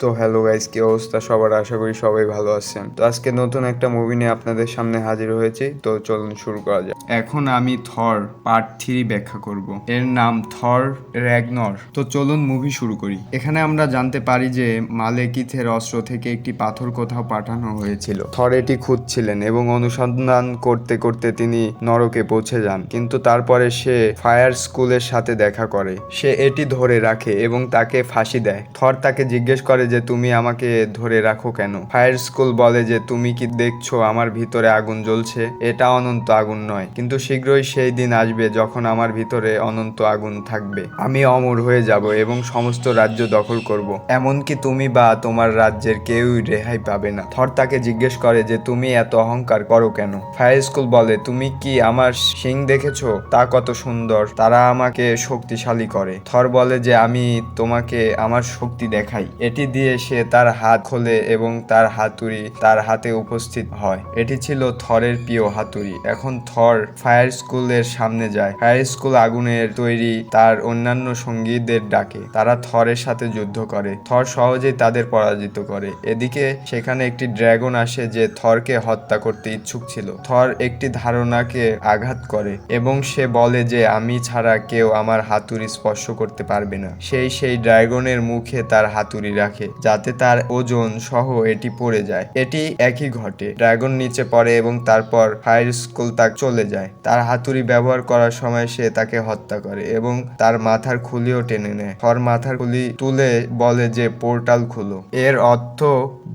তো hello guys, কি অবস্থা সবার? আশা করি সবাই ভালো আছেন। তো আজকে নতুন একটা মুভি নিয়ে আপনাদের সামনে হাজির হয়েছি। তো চলুন শুরু করা যাক। এখন আমি থর পার্ট 3 ব্যাখ্যা করব। এর নাম থর র্যাগনর। তো চলুন মুভি শুরু করি। এখানে আমরা জানতে পারি যে মালেকিথের অস্ত্র থেকে একটি পাথর কোথাও পাঠানো হয়েছিল। থর এটি খুঁজছিলেন এবং অনুসন্ধান করতে করতে তিনি নরকে পৌঁছে যান, কিন্তু তারপরে সে ফায়ার স্কুলের সাথে দেখা করে। সে এটি ধরে রাখে এবং তাকে ফাঁসি দেয়। থর তাকে জিজ্ঞেস করে যে তুমি আমাকে ধরে রাখো কেন? ফায়ার স্কুল বলে যে তুমি কি দেখছো আমার ভিতরে আগুন জ্বলছে? এটা অনন্ত আগুন নয়, কিন্তু শীঘ্রই সেই দিন আসবে যখন আমার ভিতরে অনন্ত আগুন থাকবে। আমি অমর হয়ে যাব এবং সমস্ত রাজ্য দখল করব। এমনকি তুমি বা তোমার রাজ্যের কেউই রেহাই পাবে না। থর তাকে জিজ্ঞেস করে যে তুমি এত অহংকার করো কেন? ফায়ার স্কুল বলে তুমি কি আমার শিং দেখেছো? তা কত সুন্দর, তারা আমাকে শক্তিশালী করে। থর বলে যে আমি তোমাকে আমার শক্তি দেখাই। এটি দিয়ে সে তার হাত খোলে এবং তার হাতুড়ি তার হাতে উপস্থিত হয়। এটি ছিল থরের প্রিয় হাতুড়ি। এখন থর ফায়ার স্কুলের সামনে যায়। ফায়ার স্কুল আগুনের তৈরি তার অন্যান্য সঙ্গীদের ডাকে। তারা থরের সাথে যুদ্ধ করে। থর সহজেই তাদের পরাজিত করে। এদিকে সেখানে একটি ড্রাগন আসে যে থরকে হত্যা করতে ইচ্ছুক ছিল। থর একটি ধারণাকে আঘাত করে এবং সে বলে যে আমি ছাড়া কেউ আমার হাতুড়ি স্পর্শ করতে পারবে না। সেই ড্রাগনের মুখে তার হাতুড়ি রাখে যাতে তার ওজন সহ এটি পড়ে যায়। এটি একই ঘটে। ড্রাগন নিচে পড়ে এবং তারপর ফায়ার স্কুল তাকে চলে যায়। তার হাতুড়ি ব্যবহার করার সময় সে তাকে হত্যা করে এবং তার মাথার খুলিও টেনে নেয়। থর মাথার খুলি তুলে বলে যে পোর্টাল খুলো। এর অর্থ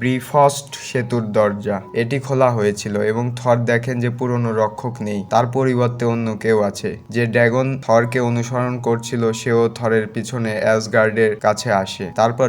ব্রিফস্ট সেতুর দরজা। এটি খোলা হয়েছিল এবং থর দেখেন যে পুরনো রক্ষক নেই, তার পরিবর্তে অন্য কেউ আছে। যে ড্রাগন থরকে অনুসরণ করছিল সেও থরের পিছনে অ্যাসগার্ডের কাছে আসে। তারপর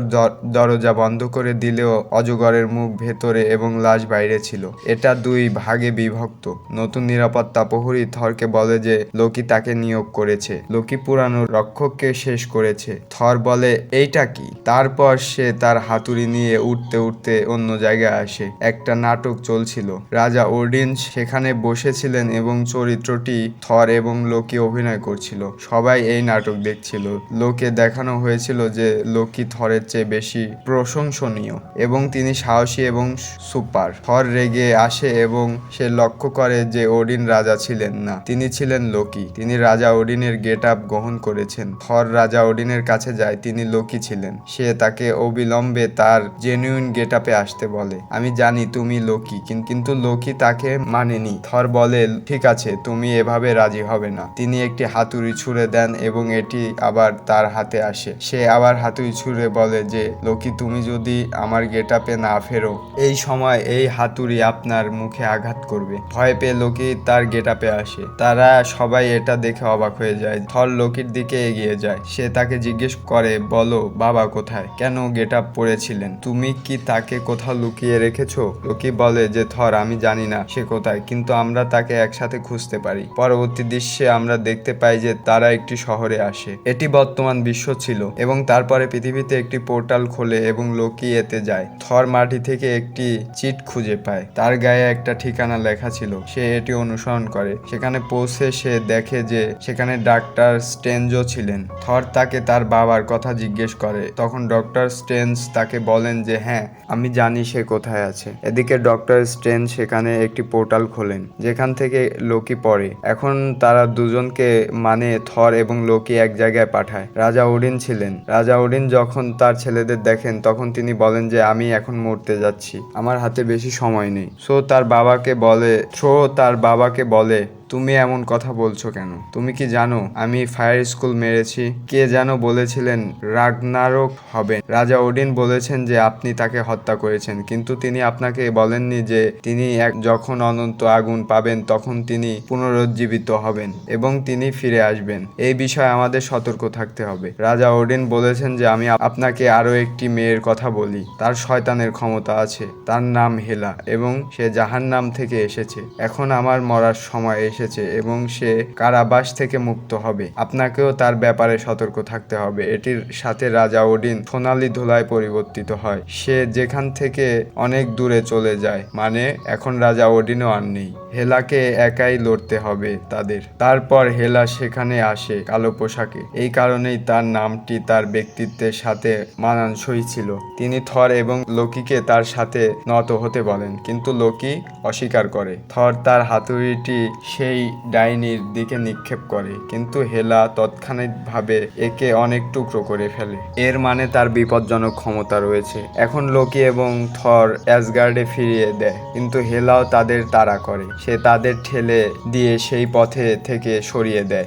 দরজা বন্ধ করে দিলেও অজগরের মুখ ভেতরে এবং লাশ বাইরে ছিল। এটা দুই ভাগে বিভক্ত। নতুন নিরাপত্তা প্রহরী থরকে বলে যে লোকি তাকে নিয়োগ করেছে। লোকি পুরানো রক্ষককে শেষ করেছে। থর বলে এইটা কি? তারপর সে তার হাতুড়ি নিয়ে উঠতে উঠতে অন্য জায়গায় আসে। একটা নাটক চলছিল। রাজা ওডিন সেখানে বসেছিলেন এবং চরিত্রটি থর এবং লোকি অভিনয় করছিল। সবাই এই নাটক দেখছিল। লোকে দেখানো হয়েছিল যে লোকি থরের চেয়ে বেশি প্রশংসনীয় এবং তিনি সাহসী এবং সুপার। থর রেগে আসে এবং সে লক্ষ্য করে যে ওডিন রাজা ছিলেন না, তিনি ছিলেন লোকি। তিনি রাজা ওডিনের গেট আপ গ্রহণ করেছেন। থর রাজা ওডিনের কাছে যায়, তিনি লোকি ছিলেন। সে তাকে অবিলম্বে তার জেনুইন গেট আপে আসতে বলে। আমি জানি তুমি লোকি, কিন্তু লোকি তাকে মানেনি। থর বলে ঠিক আছে, তুমি এভাবে রাজি হবে না। তিনি একটি হাতুড়ি ছুঁড়ে দেন এবং এটি আবার তার হাতে আসে। সে আবার হাতুড়ি ছুঁড়ে বলে যে লোকি তুমি যদি আমার গেট আপে না ফেরো, এই সময় এই হাতুড়ি আপনার মুখে আঘাত করবে। ভয় পেয়ে লোকি তার গেট আপে আসে। তারা সবাই এটা দেখে অবাক হয়ে যায়। থর লোকির দিকে এগিয়ে যায়। সে তাকে জিজ্ঞেস করে বলো বাবা কোথায়? কেন গেট আপ পরেছিলেন? তুমি কি তাকে কোথাও লুকিয়ে রেখেছো? লোকি বলে যে থর আমি জানি না সে কোথায়, কিন্তু আমরা তাকে একসাথে খুঁজতে পারি। পরবর্তী দৃশ্যে আমরা দেখতে পাই যে তারা একটি শহরে আসে। এটি বর্তমান বিশ্ব ছিল এবং তারপরে পৃথিবীতে একটি পোর্টাল খোলে এবং লোকি এতে যায়। থর মাটি থেকে একটি চিট খুঁজে পায়। তার গায়ে একটা ঠিকানা লেখা ছিল। সে এটি অনুসরণ করে। সেখানে পৌঁছে সে দেখে যে সেখানে ডাক্তার স্ট্রেঞ্জও ছিলেন। থর তাকে তার বাবার কথা জিজ্ঞেস করে। তখন ডক্টর স্ট্রেঞ্জ তাকে বলেন যে হ্যাঁ আমি জানি সে কোথায় আছে। এদিকে ডক্টর স্ট্রেঞ্জ সেখানে একটি পোর্টাল খোলেন যেখান থেকে লোকি পড়ে। এখন তারা দুজনকে মানে থর এবং লোকি এক জায়গায় পাঠায়। রাজা ওডিন ছিলেন। রাজা ওডিন যখন তার ছেলেদের দেখেন তখন তিনি বলেন যে আমি এখন মরতে যাচ্ছি, আমার হাতে বেশি সময় নেই। তার বাবাকে বলে তুমি এমন কথা বলছো কেন? তুমি কি জানো আমি ফায়ার স্কুল মেরেছি? কে যেন বলেছিলেন রাগনারক হবে। রাজা ওডিন বলেছেন যে আপনি তাকে হত্যা করেছেন, কিন্তু তিনি আপনাকে বলেননি যে তিনি যখন অনন্ত আগুন পাবেন তখন তিনি পুনরুজ্জীবিত হবেন এবং তিনি ফিরে আসবেন। এই বিষয়ে আমাদের সতর্ক থাকতে হবে। রাজা ওডিন বলেছেন যে আমি আপনাকে আরো একটি মেয়ের কথা বলি। তার শয়তানের ক্ষমতা আছে। তার নাম হেলা এবং সে জাহান্নাম থেকে এসেছে। এখন আমার মরার সময় এসেছে। এসেছে এবং সে কারাবাস থেকে মুক্ত হবে। আপনাকেও তার ব্যাপারে সতর্ক থাকতে হবে। এটির সাথে রাজা ওডিন সোনালী ধুলায় পরিবর্তিত হয়। সে যেখান থেকে অনেক দূরে চলে যায়, মানে এখন রাজা ওডিনও আর নেই। হেলাকে একাই লড়তে হবে তাদের। তারপর হেলা সেখানে আসে কালো পোশাকে। এই কারণেই তার নামটি তার ব্যক্তিত্বের সাথে মানানসই ছিল। তিনি থর এবং লোকিকে তার সাথে নত হতে বলেন, কিন্তু লোকি অস্বীকার করে। থর তার হাতুড়িটি সেই ডাইনির দিকে নিক্ষেপ করে, কিন্তু হেলা তৎক্ষণাৎভাবে একে অনেক টুকরো করে ফেলে। এর মানে তার বিপজ্জনক ক্ষমতা রয়েছে। এখন লোকি এবং থর অ্যাসগার্ডে ফিরিয়ে দেয়, কিন্তু হেলাও তাদের তাড়া করে। সে তাদের ঠেলে দিয়ে সেই পথে থেকে সরিয়ে দেয়।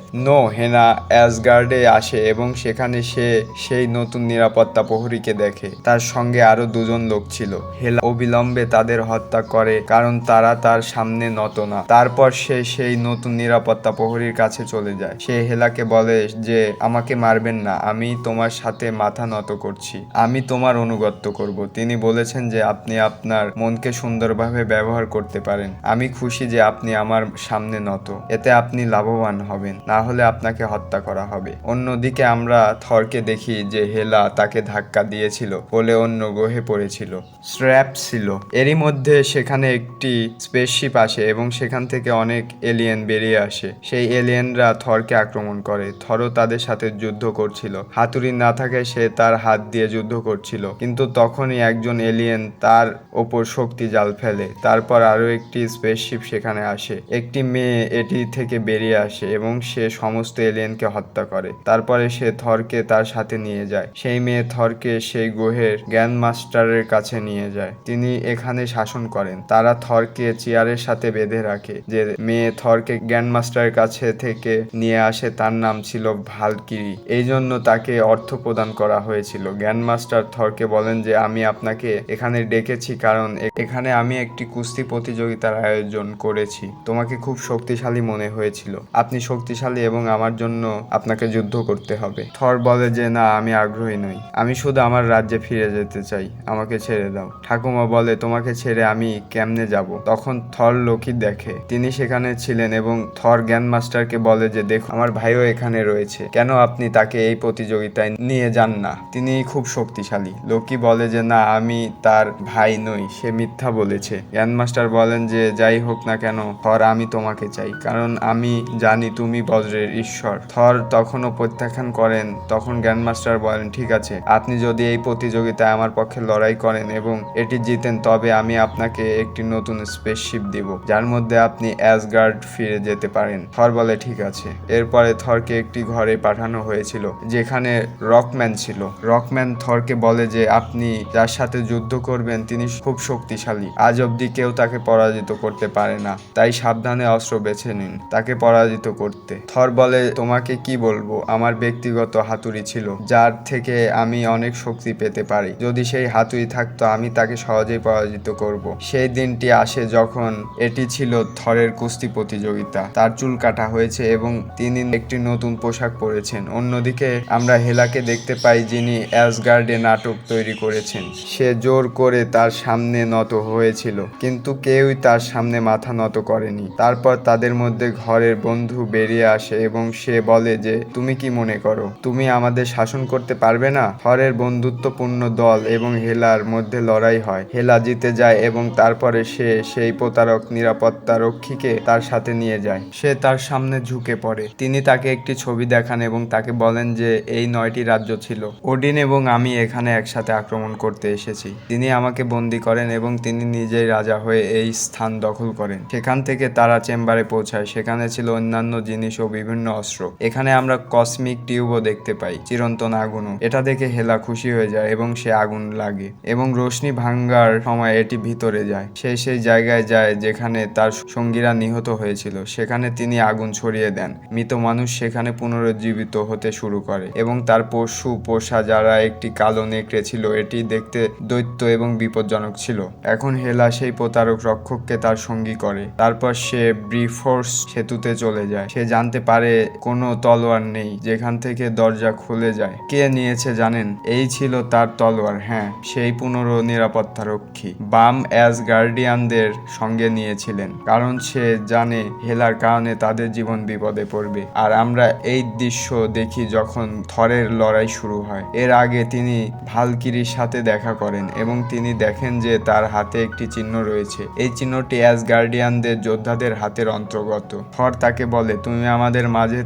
হেনা অ্যাসগার্ডে আসে এবং সেখানে সে সেই নতুন নিরাপত্তা প্রহরীকে দেখে। তার সঙ্গে আরো দুজন লোক ছিল। হেলা অবিলম্বে তাদের হত্যা করে কারণ তারা তার সামনে নত না। তারপর সে সেই নতুন নিরাপত্তা প্রহরীর কাছে চলে যায়। সে হেলাকে বলে যে আমাকে মারবেন না, আমি তোমার সাথে মাথা নত করছি, আমি তোমার অনুগত্য করব। তিনি বলেছেন যে আপনি আপনার মনকে সুন্দরভাবে ব্যবহার করতে পারেন। আমি খুশি যে আপনি আমার সামনে নত, এতে আপনি লাভবান হবেন, না হলে আপনাকে হত্যা করা হবে। অন্যদিকে আমরা থরকে দেখি যে হেলা তাকে ধাক্কা দিয়েছিল বলে অন্য গ্রহে পড়েছিল, স্ট্র্যাপ ছিল। এরই মধ্যে সেখানে একটি স্পেসশিপ আসে এবং সেখান থেকে অনেক এলিয়েন বেরিয়ে আসে। সেই এলিয়েনরা থরকে আক্রমণ করে। থরও তাদের সাথে যুদ্ধ করছিল। হাতুড়ি না থাকায় সে তার হাত দিয়ে যুদ্ধ করছিল, কিন্তু তখনই একজন এলিয়েন তার ওপর শক্তি জাল ফেলে। তারপর আরো একটি স্পেসশিপ সেখানে আসে। একটি মেয়ে এটি থেকে বেরিয়ে আসে এবং সে সমস্ত এলিয়েনকে হত্যা করে। তারপরে সে থরকে তার সাথে নিয়ে যায়। সেই মেয়ে থরকে সেই গ্রহের জ্ঞান মাস্টারের কাছে নিয়ে যায়। তিনি এখানে শাসন করেন। তারা থরকে চেয়ারের সাথে বেঁধে রাখে। যে মেয়ে থরকে জ্ঞান মাস্টারের কাছে থেকে নিয়ে আসে তার নাম ছিল ভালকিরি। এই জন্য তাকে অর্থ প্রদান করা হয়েছিল। জ্ঞান মাস্টার থরকে বলেন যে আমি আপনাকে এখানে ডেকেছি কারণ এখানে আমি একটি কুস্তি প্রতিযোগিতার আয়োজন করেছি। তোমাকে খুব শক্তিশালী মনে হয়েছিল। আপনি শক্তিশালী এবং আমার জন্য আপনাকে যুদ্ধ করতে হবে। থর বলে যে না, আমি আগ্রহী নই, আমি শুধু আমার রাজ্যে ফিরে যেতে চাই, আমাকে ছেড়ে দাও। ঠাকুমা বলে তোমাকে ছেড়ে আমি কেমনে যাব? তখন থর লোকি দেখে তিনি সেখানে ছিলেন এবং থর জ্ঞান মাস্টারকে বলে যে দেখো, আমার ভাইও এখানে রয়েছে, কেন আপনি তাকে এই প্রতিযোগিতায় নিয়ে যান না? তিনি খুব শক্তিশালী। লোকি বলে যে না, আমি তার ভাই নই, সে মিথ্যা বলেছে। জ্ঞান মাস্টার বলেন যে যাই হোক না কেন থর, আমি তোমাকে চাই, কারণ আমি জানি তুমি বজ্রের ঈশ্বর। থর তখনও প্রত্যাখ্যান করেন। তখন জ্ঞান মাস্টার বলেন ঠিক আছে, আপনি যদি এই প্রতিযোগিতায় আমার পক্ষে লড়াই করেন এবং এটি জিতেন, তবে আমি আপনাকে একটি নতুন স্পেসশিপ দিব, যার মধ্যে আপনি অ্যাসগার্ড ফিরে যেতে পারেন। থর বলে ঠিক আছে। এরপরে থরকে একটি ঘরে পাঠানো হয়েছিল যেখানে রকম্যান ছিল। রকম্যান থরকে বলে যে আপনি যার সাথে যুদ্ধ করবেন তিনি খুব শক্তিশালী, আজ অব্দি কেউ তাকে পরাজিত করতে পারে না, তাই সাবধানে অস্ত্র বেছে নিন তাকে পরাজিত করতে। থর বলে তোমাকে কি বলবো, আমার ব্যক্তিগত হাতুড়ি ছিল যার থেকে আমি অনেক শক্তি পেতে পারি। যদি সেই হাতুড়ি থাকতো আমি তাকে সহজেই পরাজিত করব। সেই দিনটি আসে যখন এটি ছিল থরের কুস্তি প্রতিযোগিতা। তার চুল কাটা হয়েছে এবং তিনি একটি নতুন পোশাক পরেছেন। অন্যদিকে আমরা হেলাকে দেখতে পাই যিনি অ্যাসগার্ডে নাটক তৈরি করেছেন। সে জোর করে তার সামনে নত হয়েছিল, কিন্তু কেউই তার সামনে মাথা নত করেনি। তারপর তাদের মধ্যে ঘরের বন্ধু বেরিয়ে আসে এবং সে বলে যে তুমি কি মনে করো তুমি আমাদের শাসন করতে পারবে না? থরের বন্ধুত্বপূর্ণ দল এবং হেলার মধ্যে লড়াই হয়। হেলা জিতে যায় এবং তারপরে সে সেই প্রতারক নিরাপত্তা রক্ষীকে তার সাথে নিয়ে যায়। সে তার সামনে ঝুঁকে পড়ে। তিনি তাকে একটি ছবি দেখান এবং তাকে বলেন যে এই 9টি রাজ্য ছিল। ওডিন এবং আমি এখানে একসাথে আক্রমণ করতে এসেছি। তিনি আমাকে বন্দী করেন এবং তিনি নিজেই রাজা হয়ে এই স্থান দখল করেন। সেখান থেকে তারা চেম্বারে পৌঁছায়। সেখানে ছিল অন্যান্য জিনিস ও বিভিন্ন অস্ত্র। এখানে আমরা কসমিক টিউবও দেখতে পাই, চিরন্তন আগুনও। এটা দেখে হেলা খুশি হয়ে যায় এবং সে আগুন লাগে এবং রোশনি ভাঙ্গার সময় এটি ভিতরে যায়। সে সেই জায়গায় যায় যেখানে তার সঙ্গীরা নিহত হয়েছিল। সেখানে তিনি আগুন ছড়িয়ে দেন। মৃত মানুষ সেখানে পুনরুজ্জীবিত হতে শুরু করে এবং তার পশু পোষা যারা একটি কালো নেকড়ে ছিল, এটি দেখতে দৈত্য এবং বিপজ্জনক ছিল। এখন হেলা সেই প্রতারক রক্ষককে তার সঙ্গী করে। তারপর সে ব্রিফোর্স সেতুতে চলে যায়। সে জানতে পারে কোনো তলোয়ার নেই যেখান থেকে দরজা খুলে যায়। কে নিয়েছে জানেন? এই ছিল তার তলোয়ার। হ্যাঁ, সেই নিরাপত্তা রক্ষী বাম অ্যাসগার্ডিয়ানদের সঙ্গে নিয়েছিলেন, কারণ সে জানে জানে হেলার কারণে তাদের জীবন বিপদে পড়বে। আর আমরা এই দৃশ্য দেখি যখন থরের লড়াই শুরু হয়। এর আগে তিনি ভালকিরির সাথে দেখা করেন এবং তিনি দেখেন যে তার হাতে একটি চিহ্ন রয়েছে। এই চিহ্নটি অ্যাসগার্ডিয়ানদের যোদ্ধাদের হাতের অন্তর্গত। থর তাকে বলে, তুমি আমাদের মাঝে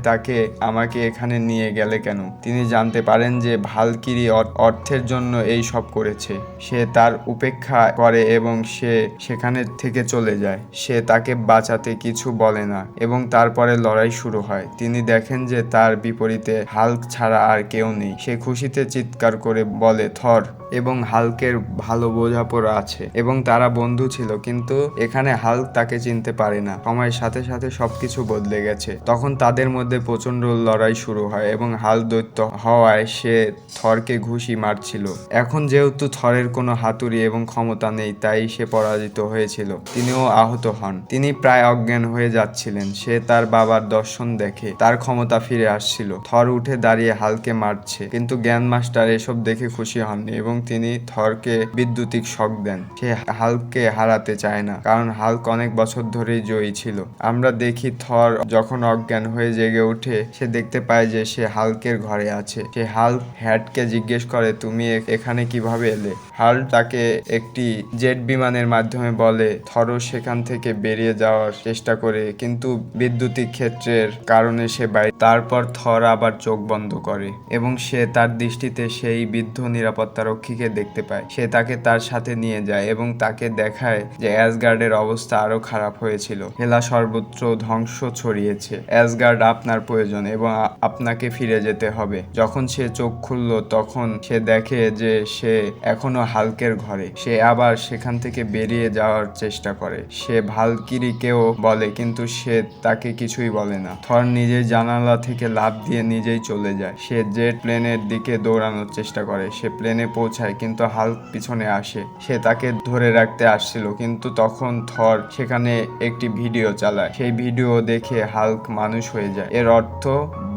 আমাকে এখানে নিয়ে গেলে কেন? তিনি জানতে পারেন যে ভালকিরি অর্থের জন্য এই সব করেছে। সে তার উপেক্ষা করে এবং সে সেখানে থেকে চলে যায়। সে তাকে বাঁচাতে কিছু বলে না এবং তারপরে লড়াই শুরু হয়। তিনি দেখেন যে তার বিপরীতে হাল্ক ছাড়া আর কেউ নেই। সে খুশিতে চিৎকার করে বলে, থর এবং হাল্কের ভালো বোঝাপড়া আছে এবং তারা বন্ধু ছিল, কিন্তু এখানে হাল্ক তাকে চিনতে পারে না। সময়ের সাথে সাথে সবকিছু বদলে গেছে। তখন তাদের মধ্যে প্রচন্ড লড়াই শুরু হয় এবং হাল্ক দৈত্য হওয়ায় সে থরকে ঘুষি মারছিল। এখন যেহেতু থরের কোনো হাতুড়ি এবং ক্ষমতা নেই, তাই সে পরাজিত হয়েছিল। তিনিও আহত হন। তিনি প্রায় অজ্ঞান হয়ে যাচ্ছিলেন। সে তার বাবার দর্শন দেখে তার ক্ষমতা ফিরে আসছিল। থর উঠে দাঁড়িয়ে হাল্ককে মারছে, কিন্তু জ্ঞান মাস্টার এসব দেখে খুশি হননি এবং তিনি থরকে বিদ্যুতিক শক দেন। সে হাল্ককে হারাতে চায় না, কারণ হাল্ক অনেক বছর ধরেই জয়ী ছিল। আমরা দেখি থর যখন অজ্ঞান হয়ে জেগে ওঠে, সে দেখতে পায় যে সে হাল্কের ঘরে আছে। সে হাল্ক হ্যাটকে জিজ্ঞেস করে, তুমি এখানে কিভাবে এলে? হাল্ক তাকে একটি জেট বিমানের মাধ্যমে বলে। থরও সেখান থেকে বেরিয়ে যাওয়ার চেষ্টা করে, কিন্তু বিদ্যুতিক ক্ষেত্রের কারণে সে বাইরে। তারপর থর আবার চোখ বন্ধ করে এবং সে তার দৃষ্টিতে সেই বৃদ্ধ নিরাপত্তারক্ষীকে দেখতে পায়। সে তাকে তার সাথে নিয়ে যায় এবং তাকে দেখায় যে অ্যাসগার্ডের অবস্থা আরো খারাপ হয়েছিল। হেলা সর্বত্র ধ্বংস ছড়িয়েছে। অ্যাসগার্ড আপনার প্রয়োজন এবং আপনাকে ফিরে যেতে হবে। যখন সে চোখ খুলল, তখন সে দেখে যে সে এখনো হাল্কের ঘরে। সে আবার সেখান থেকে বেরিয়ে যাওয়ার চেষ্টা করে। সে ভালকিরিকেও বলে, কিন্তু সে তাকে কিছুই বলে না। থর নিজেই জানালা থেকে লাফ দিয়ে নিজেই চলে যায়। সে জেট প্লেনের দিকে দৌড়ানোর চেষ্টা করে। সে প্লেনে পৌঁছায়, কিন্তু হাল্ক পিছনে আসে। সে তাকে ধরে রাখতে আসছিল, কিন্তু তখন থর সেখানে একটি ভিডিও চালায়। সেই ভিডিও দেখে হাল্ক মানুষ হয়ে যায়। এর অর্থ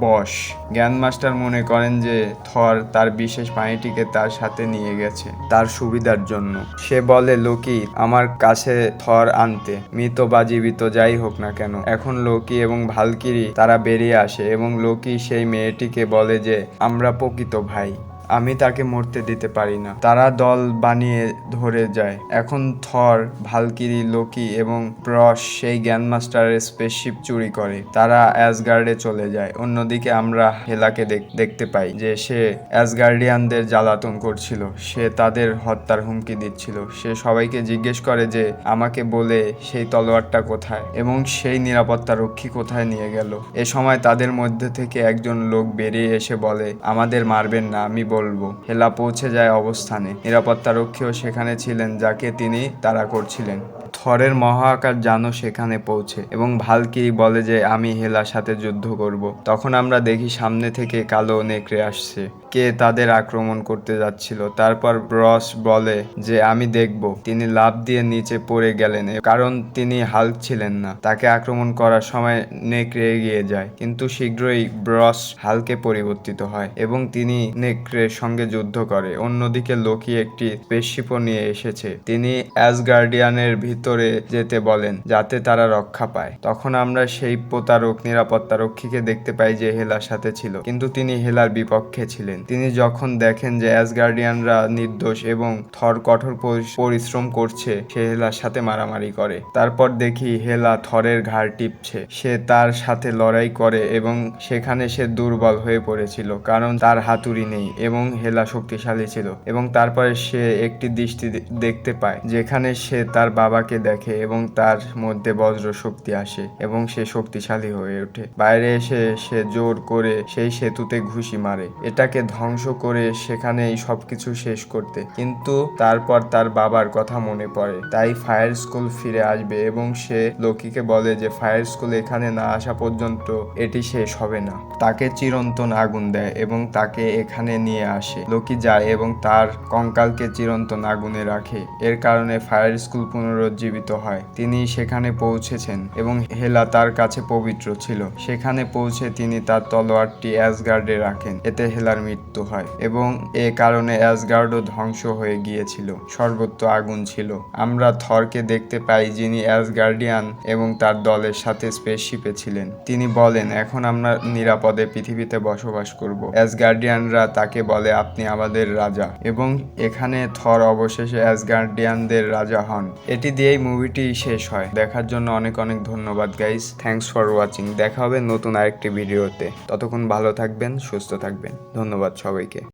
বশ। জ্ঞান মাস্টার মনে করেন যে থর তার বিশেষ প্রাণীটিকে তার সাথে নিয়ে গেছে তার সুবিধার জন্য। সে বলে, লোকি আমার কাছে থর আনতে, মৃত বা জীবিত যাই হোক না কেন। এখন লোকি এবং ভালকিরি তারা বেরিয়ে আসে এবং লোকি সেই মেয়েটিকে বলে যে আমরা প্রকৃত ভাই, আমি তাকে মরতে দিতে পারি না। তারা দল বানিয়ে ধরে যায়। এখন থর, ভালকিরি, লোকি এবং ব্রস সেই জ্ঞান মাস্টারের স্পেসশিপ চুরি করে। তারা অ্যাসগার্ডে চলে যায়। অন্যদিকে আমরা হেলাকে দেখতে পাই যে সে অ্যাসগার্ডিয়ানদের জ্বালাতন করছিল। সে তাদের হত্যার হুমকি দিচ্ছিল। সে সবাইকে জিজ্ঞেস করে যে আমাকে বলে সেই তলোয়ারটা কোথায় এবং সেই নিরাপত্তা রক্ষী কোথায় নিয়ে গেল। এ সময় তাদের মধ্যে থেকে একজন লোক বেরিয়ে এসে বলে, আমাদের মারবেন না, আমি বলবো। হেলা পৌঁছে যায় অবস্থানে। নিরাপত্তারক্ষীও সেখানে ছিলেন, যাকে তিনি তাড়া করছিলেন। থরের মহাকাশ যানও সেখানে পৌঁছে এবং ভালকিরি বলে যে আমি হেলার সাথে যুদ্ধ করব। তখন আমরা দেখি সামনে থেকে কালো নেকড়ে আসছে, কে তাদের আক্রমণ করতে যাচ্ছিল। তারপর ব্রস বলে যে আমি দেখব। তিনি লাফ দিয়ে নিচে পড়ে গেলেন, কারণ তিনি হাল্ক ছিলেন না। তাকে আক্রমণ করার সময় নেকড়ে এগিয়ে যায়, কিন্তু শীঘ্রই ব্রস হাল্কে পরিবর্তিত হয় এবং তিনি নেকড়ের সঙ্গে যুদ্ধ করে। অন্যদিকে লোকি একটি স্পেসশিপও নিয়ে এসেছে। তিনি অ্যাসগার্ডিয়ানের ভিতরে যেতে বলেন যাতে তারা রক্ষা পায়। তখন আমরা সেই প্রতারক নিরাপত্তারক্ষীকে দেখতে পাই যে হেলার সাথে ছিল, কিন্তু তিনি হেলার বিপক্ষে ছিলেন। তিনি যখন দেখেন যে অ্যাসগার্ডিয়ানরা নির্দোষ এবং থর কঠোর পরিশ্রম করছে, সে হেলার সাথে মারামারি করে। তারপর দেখি হেলা থরের ঘাড় টিপছে। সে তার সাথে লড়াই করে এবং সেখানে সে দুর্বল হয়ে পড়েছিল, কারণ তার হাতুড়ি নেই এবং হেলা শক্তিশালী ছিল। এবং তারপরে সে একটি দৃষ্টি দেখতে পায় যেখানে সে তার বাবাকে দেখে এবং তার মধ্যে বজ্র শক্তি আসে এবং সে শক্তিশালী হয়ে ওঠে। বাইরে এসে সে জোর করে সেই সেতুতে ঘুষি মারে, এটাকে ধ্বংস করে সেখানেই সবকিছু শেষ করতে। কিন্তু তারপর তার বাবার কথা মনে পড়ে, তাই ফায়ার স্কুল ফিরে আসবে এবং সে লোকিকে বলে যে ফায়ার স্কুল এখানে না আসা পর্যন্ত এটি শেষ হবে না। তাকে চিরন্তন আগুন দেয় এবং তাকে এখানে নিয়ে আসে। লোকি যায় এবং তার কঙ্কালকে চিরন্তন আগুনে রাখে। এর কারণে ফায়ার স্কুল পুনরুজ্জীবিত পুনর্জীবিত হয়। তিনি সেখানে পৌঁছেছেন এবং হেলা তার কাছে পবিত্র ছিল। সেখানে পৌঁছে তিনি তার তলোয়ারটি অ্যাসগার্ডে রাখেন। এতে হেলার মৃত্যু হয় এবং এ কারণে অ্যাসগার্ডও ধ্বংস হয়ে গিয়েছিল। সর্বত্র আগুন ছিল। আমরা থরকে দেখতে পাই যিনি অ্যাসগার্ডিয়ান এবং তার দলের সাথে স্পেসশিপে ছিলেন। তিনি বলেন, এখন আমরা নিরাপদে পৃথিবীতে বসবাস করব। অ্যাসগার্ডিয়ানরা তাকে বলে, আপনি আমাদের রাজা। এবং এখানে থর অবশেষে অ্যাসগার্ডিয়ানদের রাজা হন। এটি দিয়েই মুভিটি শেষ হয়। দেখার জন্য অনেক অনেক ধন্যবাদ গাইস। Thanks for watching. দেখা হবে নতুন আরেকটি ভিডিওতে। ততক্ষণ ভালো থাকবেন, সুস্থ থাকবেন। ধন্যবাদ সবাইকে।